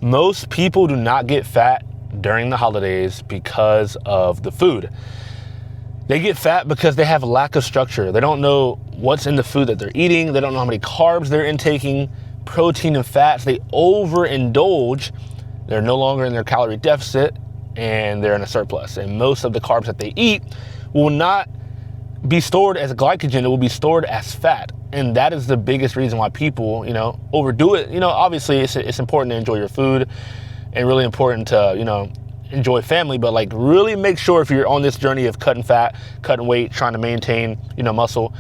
Most people do not get fat during the holidays because of the food. They get fat because they have a lack of structure. They don't know what's in the food that they're eating. They don't know how many carbs they're intaking, protein and fats. They overindulge. They're no longer in their calorie deficit and they're in a surplus. And most of the carbs that they eat will not be stored as glycogen. It will be stored as fat. And that is the biggest reason why people, overdo it. Obviously it's important to enjoy your food and really important to, enjoy family, but like really make sure if you're on this journey of cutting fat, cutting weight, trying to maintain, muscle,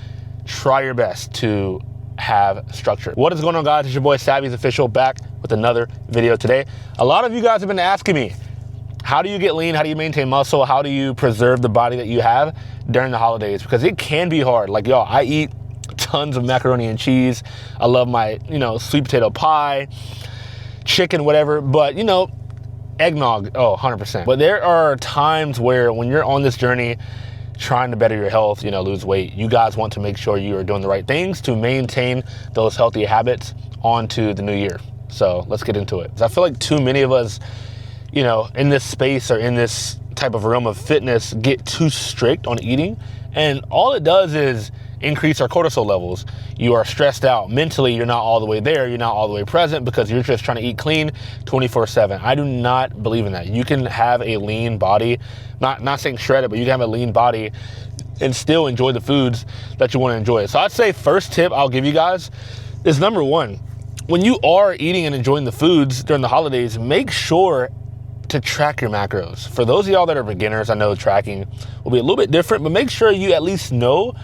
try your best to have structure. What is going on, guys? It's your boy Savvy's Official back with another video today. A lot of you guys have been asking me, how do you get lean? How do you maintain muscle? How do you preserve the body that you have during the holidays? Because it can be hard. Like, y'all, I eat tons of macaroni and cheese. I love my, sweet potato pie, chicken, whatever, but eggnog, 100%. But there are times where when you're on this journey trying to better your health, lose weight, you guys want to make sure you are doing the right things to maintain those healthy habits onto the new year. So let's get into it. I feel like too many of us, in this space or in this type of realm of fitness get too strict on eating. And all it does is increase our cortisol levels. You are stressed out. Mentally, you're not all the way there. You're not all the way present because you're just trying to eat clean 24/7. I do not believe in that. You can have a lean body, not saying shredded, but you can have a lean body and still enjoy the foods that you want to enjoy. So I'd say first tip I'll give you guys is number one, when you are eating and enjoying the foods during the holidays, make sure to track your macros. For those of y'all that are beginners, I know tracking will be a little bit different, but make sure you at least know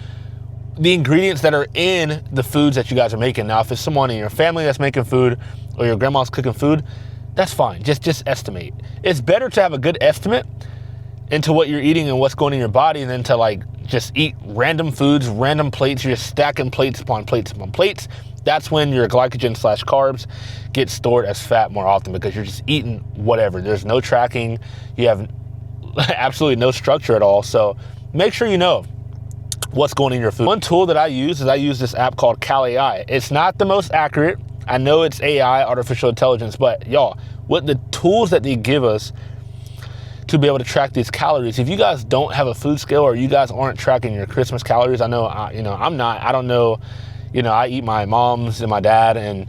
the ingredients that are in the foods that you guys are making. Now, if it's someone in your family that's making food or your grandma's cooking food, that's fine. Just estimate. It's better to have a good estimate into what you're eating and what's going in your body than to like just eat random foods, random plates. You're just stacking plates upon plates upon plates. That's when your glycogen / carbs get stored as fat more often because you're just eating whatever. There's no tracking. You have absolutely no structure at all. So make sure you know what's going in your food. One tool that I use is this app called CalAI. It's not the most accurate. I know it's AI, artificial intelligence, but y'all, with the tools that they give us to be able to track these calories, if you guys don't have a food scale or you guys aren't tracking your Christmas calories, I know, I'm not. I don't know. I eat my mom's and my dad and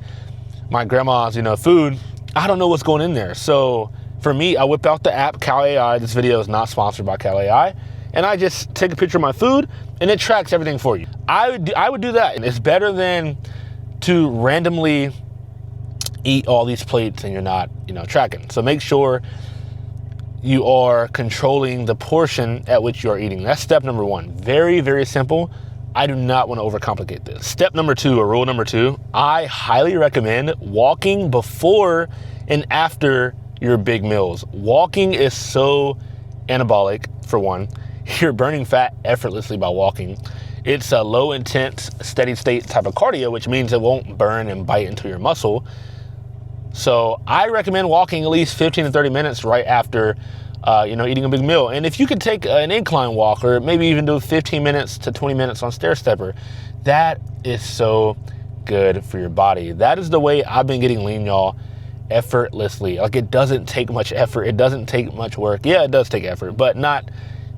my grandma's, food. I don't know what's going in there. So for me, I whip out the app CalAI. This video is not sponsored by CalAI. And I just take a picture of my food and it tracks everything for you. I would do that. And it's better than to randomly eat all these plates and you're not, tracking. So make sure you are controlling the portion at which you are eating. That's step number one. Very, very simple. I do not want to overcomplicate this. Step number two, or rule number two, I highly recommend walking before and after your big meals. Walking is so anabolic, for one. You're burning fat effortlessly by walking. It's a low intense, steady state type of cardio, which means it won't burn and bite into your muscle. So I recommend walking at least 15 to 30 minutes right after eating a big meal. And if you could take an incline walk or maybe even do 15 minutes to 20 minutes on stair stepper, that is so good for your body. That is the way I've been getting lean, y'all, effortlessly. Like, it doesn't take much effort. It doesn't take much work. Yeah, it does take effort, but not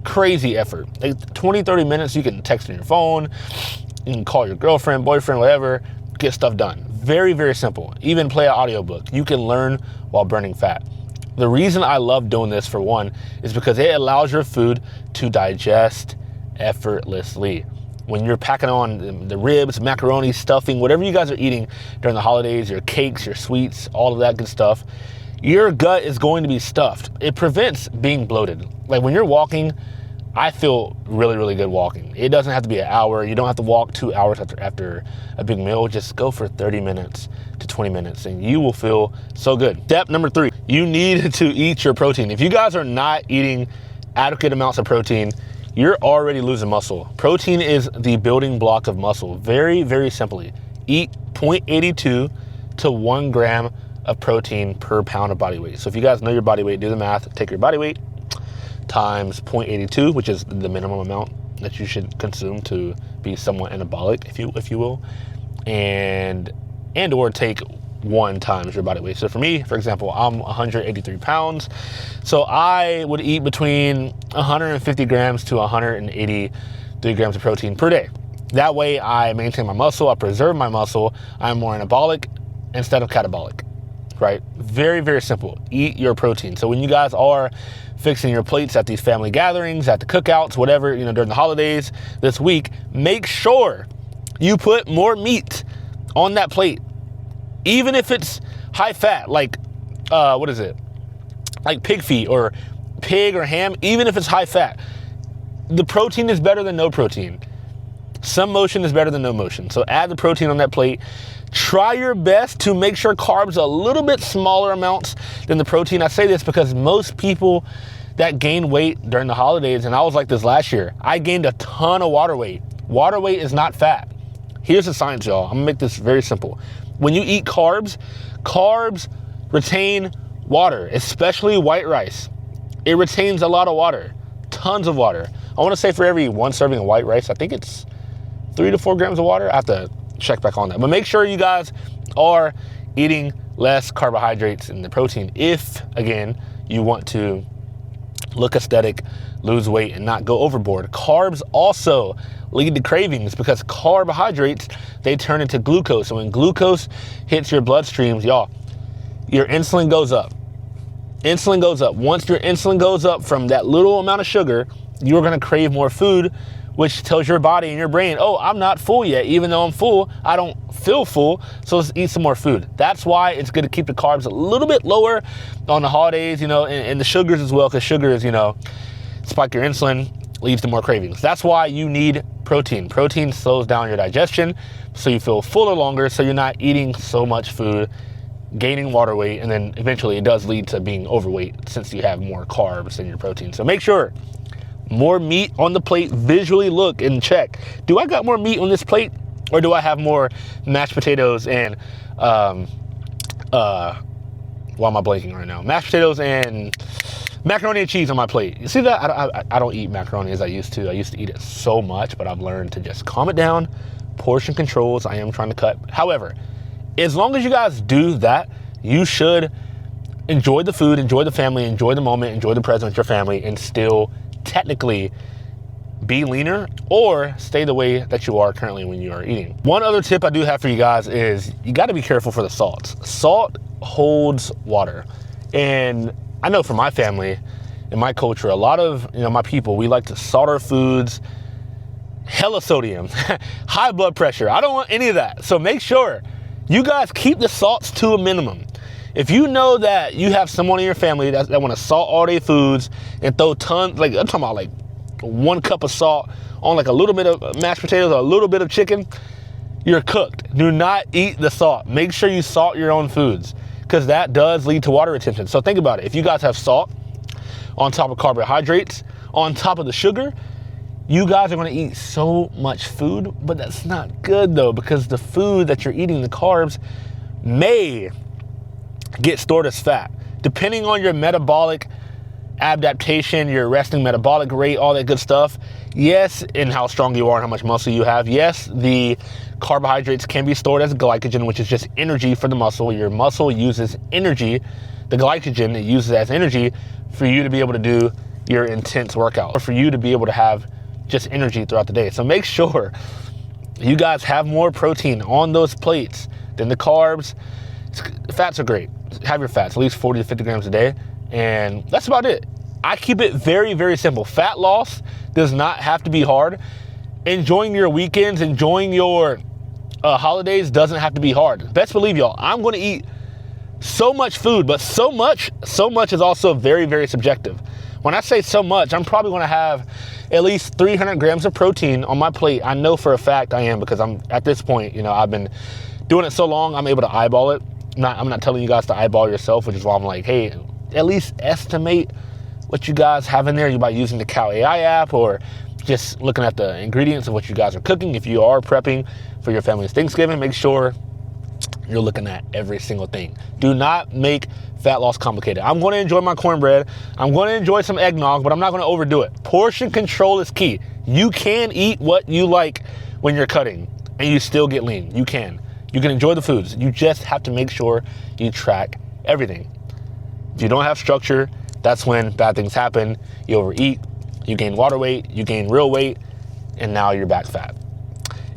crazy effort. Like 20, 30 minutes, you can text on your phone, you can call your girlfriend, boyfriend, whatever, get stuff done. Very, very simple. Even play an audiobook. You can learn while burning fat. The reason I love doing this, for one, is because it allows your food to digest effortlessly. When you're packing on the ribs, macaroni, stuffing, whatever you guys are eating during the holidays, your cakes, your sweets, all of that good stuff, your gut is going to be stuffed. It prevents being bloated. Like when you're walking, I feel really, really good walking. It doesn't have to be an hour. You don't have to walk 2 hours after a big meal. Just go for 30 minutes to 20 minutes and you will feel so good. Step number three, you need to eat your protein. If you guys are not eating adequate amounts of protein, you're already losing muscle. Protein is the building block of muscle. Very, very simply, eat 0.82 to 1 gram of protein per pound of body weight. So if you guys know your body weight, do the math, take your body weight times 0.82, which is the minimum amount that you should consume to be somewhat anabolic, if you will, and or take 1 times your body weight. So for me, for example, I'm 183 pounds. So I would eat between 150 grams to 183 grams of protein per day. That way I maintain my muscle, I preserve my muscle, I'm more anabolic instead of catabolic, right? Very, very simple. Eat your protein. So when you guys are fixing your plates at these family gatherings, at the cookouts, whatever, during the holidays this week, make sure you put more meat on that plate. Even if it's high fat, like, what is it? Like pig feet or pig or ham, even if it's high fat, the protein is better than no protein. Some motion is better than no motion. So add the protein on that plate. Try your best to make sure carbs are a little bit smaller amounts than the protein. I say this because most people that gain weight during the holidays, and I was like this last year, I gained a ton of water weight. Water weight is not fat. Here's the science, y'all. I'm gonna make this very simple. When you eat carbs, carbs retain water, especially white rice. It retains a lot of water, tons of water. I wanna say for every 1 serving of white rice, I think it's 3 to 4 grams of water. I have to check back on that. But make sure you guys are eating less carbohydrates and the protein if, again, you want to look aesthetic, lose weight, and not go overboard. Carbs also lead to cravings because carbohydrates, they turn into glucose. So when glucose hits your bloodstreams, y'all, your insulin goes up. Insulin goes up. Once your insulin goes up from that little amount of sugar, you're gonna crave more food, which tells your body and your brain, oh, I'm not full yet. Even though I'm full, I don't feel full, so let's eat some more food. That's why it's good to keep the carbs a little bit lower on the holidays, and the sugars as well, because sugars, spike your insulin, leads to more cravings. That's why you need protein. Protein slows down your digestion, so you feel fuller longer, so you're not eating so much food, gaining water weight, and then eventually it does lead to being overweight since you have more carbs in your protein. So make sure more meat on the plate. Visually look and check. Do I got more meat on this plate, or do I have more mashed potatoes and why am I blanking right now? Mashed potatoes and macaroni and cheese on my plate. You see that? I don't eat macaroni as I used to. I used to eat it so much, but I've learned to just calm it down. Portion controls. I am trying to cut. However, as long as you guys do that, you should enjoy the food, enjoy the family, enjoy the moment, enjoy the present with your family, and still technically be leaner or stay the way that you are currently when you are eating. One other tip I do have for you guys is you got to be careful for the salts. Salt holds water. And I know for my family and my culture, a lot of my people, we like to salt our foods, hella sodium, high blood pressure. I don't want any of that. So make sure you guys keep the salts to a minimum. If you know that you have someone in your family that want to salt all their foods and throw tons, like I'm talking about like 1 cup of salt on like a little bit of mashed potatoes or a little bit of chicken, you're cooked. Do not eat the salt. Make sure you salt your own foods because that does lead to water retention. So think about it. If you guys have salt on top of carbohydrates, on top of the sugar, you guys are going to eat so much food, but that's not good though, because the food that you're eating, the carbs, may get stored as fat. Depending on your metabolic adaptation, your resting metabolic rate, all that good stuff, yes, and how strong you are and how much muscle you have, yes, the carbohydrates can be stored as glycogen, which is just energy for the muscle. Your muscle uses energy, the glycogen, it uses as energy for you to be able to do your intense workout, or for you to be able to have just energy throughout the day. So make sure you guys have more protein on those plates than the carbs. Fats are great. Have your fats, at least 40 to 50 grams a day. And that's about it. I keep it very, very simple. Fat loss does not have to be hard. Enjoying your weekends, enjoying your holidays doesn't have to be hard. Best believe y'all, I'm going to eat so much food, but so much is also very, very subjective. When I say so much, I'm probably going to have at least 300 grams of protein on my plate. I know for a fact I am, because I'm at this point, I've been doing it so long, I'm able to eyeball it. I'm not telling you guys to eyeball yourself, which is why I'm like, hey, at least estimate what you guys have in there by using the Cow AI app, or just looking at the ingredients of what you guys are cooking. If you are prepping for your family's Thanksgiving, make sure you're looking at every single thing. Do not make fat loss complicated. I'm going to enjoy my cornbread. I'm going to enjoy some eggnog, but I'm not going to overdo it. Portion control is key. You can eat what you like when you're cutting and you still get lean. You can. You can enjoy the foods. You just have to make sure you track everything. If you don't have structure, that's when bad things happen. You overeat, you gain water weight, you gain real weight, and now you're back fat.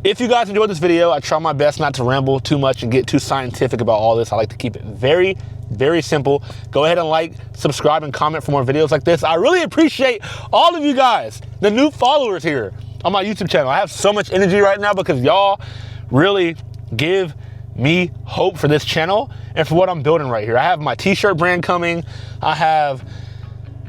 If you guys enjoyed this video, I try my best not to ramble too much and get too scientific about all this. I like to keep it very, very simple. Go ahead and like, subscribe, and comment for more videos like this. I really appreciate all of you guys, the new followers here on my YouTube channel. I have so much energy right now because y'all really give me hope for this channel and for what I'm building right here. I have my t-shirt brand coming. I have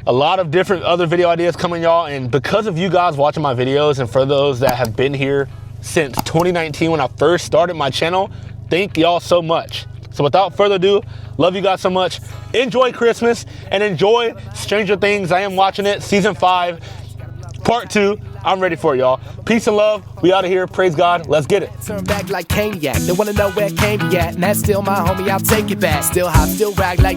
a lot of different other video ideas coming, y'all. And because of you guys watching my videos, and for those that have been here since 2019 when I first started my channel, thank y'all so much. So without further ado, love you guys so much. Enjoy Christmas and enjoy Stranger Things. I am watching it, season 5, part 2. I'm ready for it, y'all. Peace and love. We out of here. Praise God. Let's get it. Turn back like Caniac. They wanna know where Candy at. And that's still my homie. I'll take it back. Still hot, still rag like